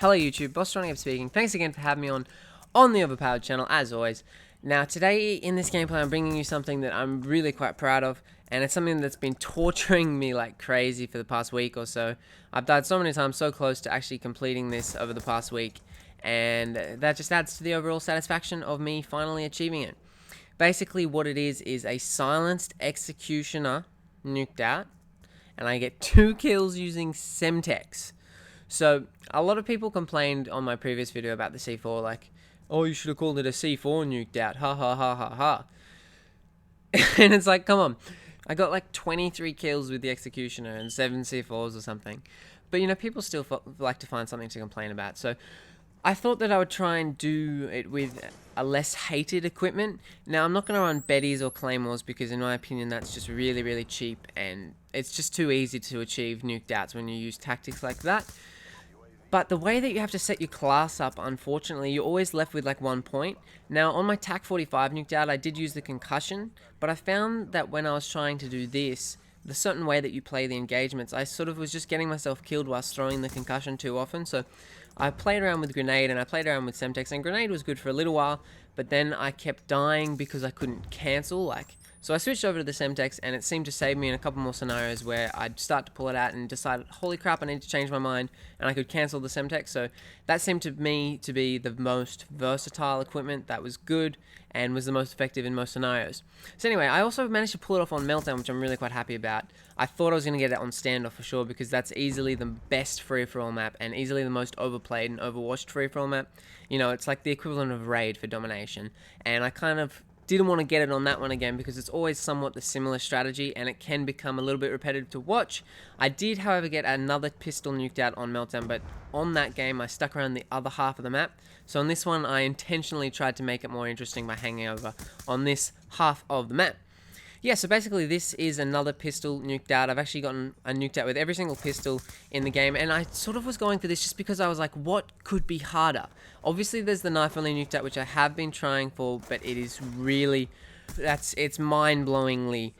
Hello YouTube, Bostronic speaking. Thanks again for having me on the Overpowered channel, as always. Now today in this gameplay I'm bringing you something that I'm really quite proud of, and it's something that's been torturing me like crazy for the past week or so. I've died so many times, so close to actually completing this over the past week, and that just adds to the overall satisfaction of me finally achieving it. Basically what it is a silenced executioner nuked out, and I get 2 kills using Semtex. So, a lot of people complained on my previous video about the C4, like, oh, you should have called it a C4 nuked out, ha ha ha ha ha. And it's like, come on, I got like 23 kills with the Executioner and 7 C4s or something. But, you know, people still like to find something to complain about. So, I thought that I would try and do it with a less hated equipment. Now, I'm not going to run Bettys or Claymores because, in my opinion, that's just really, really cheap. And it's just too easy to achieve nuked outs when you use tactics like that. But the way that you have to set your class up, unfortunately, you're always left with like 1 point. Now, on my TAC 45 nuked out, I did use the concussion, but I found that when I was trying to do this, the certain way that you play the engagements, I sort of was just getting myself killed whilst throwing the concussion too often. So I played around with grenade and I played around with Semtex, and grenade was good for a little while, but then I kept dying because I couldn't cancel, so I switched over to the Semtex, and it seemed to save me in a couple more scenarios where I'd start to pull it out and decided, holy crap, I need to change my mind, and I could cancel the Semtex. So that seemed to me to be the most versatile equipment that was good and was the most effective in most scenarios. So anyway, I also managed to pull it off on Meltdown, which I'm really quite happy about. I thought I was going to get it on Standoff for sure, because that's easily the best free-for-all map and easily the most overplayed and overwatched free-for-all map. You know, it's like the equivalent of Raid for domination, and I kind of didn't want to get it on that one again because it's always somewhat the similar strategy and it can become a little bit repetitive to watch. I did, however, get another pistol nuked out on Meltdown, but on that game I stuck around the other half of the map. So on this one I intentionally tried to make it more interesting by hanging over on this half of the map. Yeah, so basically this is another pistol nuked out. I've actually gotten a nuked out with every single pistol in the game, and I sort of was going for this just because I was like, what could be harder? Obviously there's the knife only nuked out, which I have been trying for, but it is really, it's mind-blowingly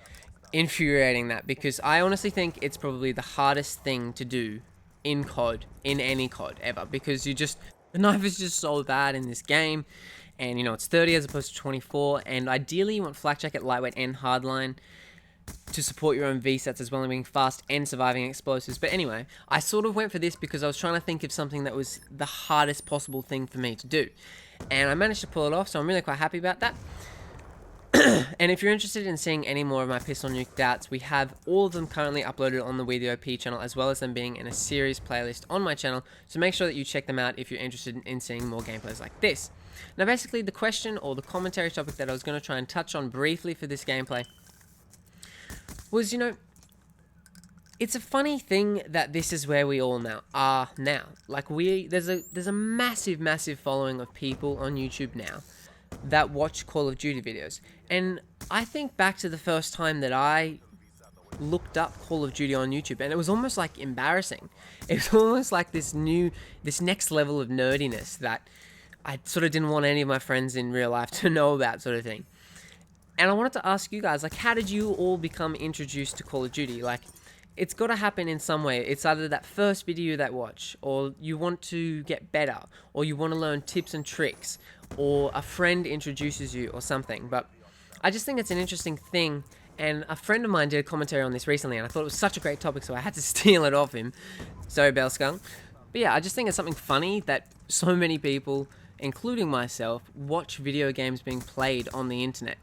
infuriating that, because I honestly think it's probably the hardest thing to do in COD, in any COD ever, because the knife is just so bad in this game. And, you know, it's 30 as opposed to 24, and ideally you want Flak Jacket, Lightweight, and Hardline to support your own VSATs as well, and being fast and surviving explosives. But anyway, I sort of went for this because I was trying to think of something that was the hardest possible thing for me to do. And I managed to pull it off, so I'm really quite happy about that. And if you're interested in seeing any more of my pistol nuked outs, we have all of them currently uploaded on the WeDOP channel, as well as them being in a series playlist on my channel, so make sure that you check them out if you're interested in seeing more gameplays like this. Now basically the question or the commentary topic that I was going to try and touch on briefly for this gameplay was, you know, it's a funny thing that this is where we all are now. Like, there's a massive following of people on YouTube now that watch Call of Duty videos. And I think back to the first time that I looked up Call of Duty on YouTube, and it was almost like embarrassing. It was almost like this next level of nerdiness that I sort of didn't want any of my friends in real life to know about, sort of thing. And I wanted to ask you guys, like, how did you all become introduced to Call of Duty? Like, it's got to happen in some way. It's either that first video that watch, or you want to get better, or you want to learn tips and tricks, or a friend introduces you or something. But I just think it's an interesting thing, and a friend of mine did a commentary on this recently, and I thought it was such a great topic, so I had to steal it off him. Sorry, Bellskung. But yeah, I just think it's something funny that so many people, including myself, watch video games being played on the internet.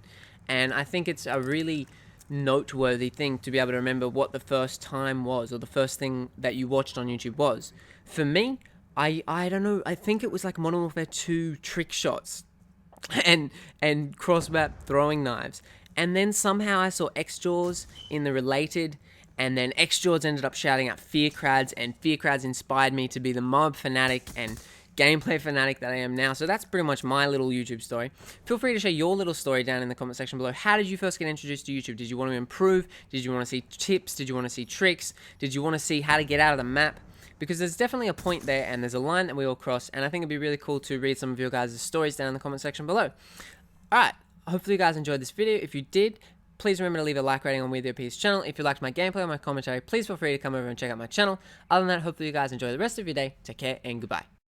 And I think it's a really noteworthy thing to be able to remember what the first time was, or the first thing that you watched on YouTube was. For me, I don't know, I think it was like Modern Warfare 2 trick shots and cross-map throwing knives. And then somehow I saw X-Jaws in the related, and then X-Jaws ended up shouting out Fear Crads, and Fear Crads inspired me to be the mob fanatic and gameplay fanatic that I am now. So that's pretty much my little YouTube story. Feel free to share your little story down in the comment section below. How did you first get introduced to YouTube? Did you want to improve? Did you want to see tips? Did you want to see tricks? Did you want to see how to get out of the map? Because there's definitely a point there, and there's a line that we all cross, and I think it'd be really cool to read some of your guys' stories down in the comment section below. Alright, hopefully you guys enjoyed this video. If you did, please remember to leave a like rating on WeDOP's channel. If you liked my gameplay or my commentary, please feel free to come over and check out my channel. Other than that, hopefully you guys enjoy the rest of your day. Take care and goodbye.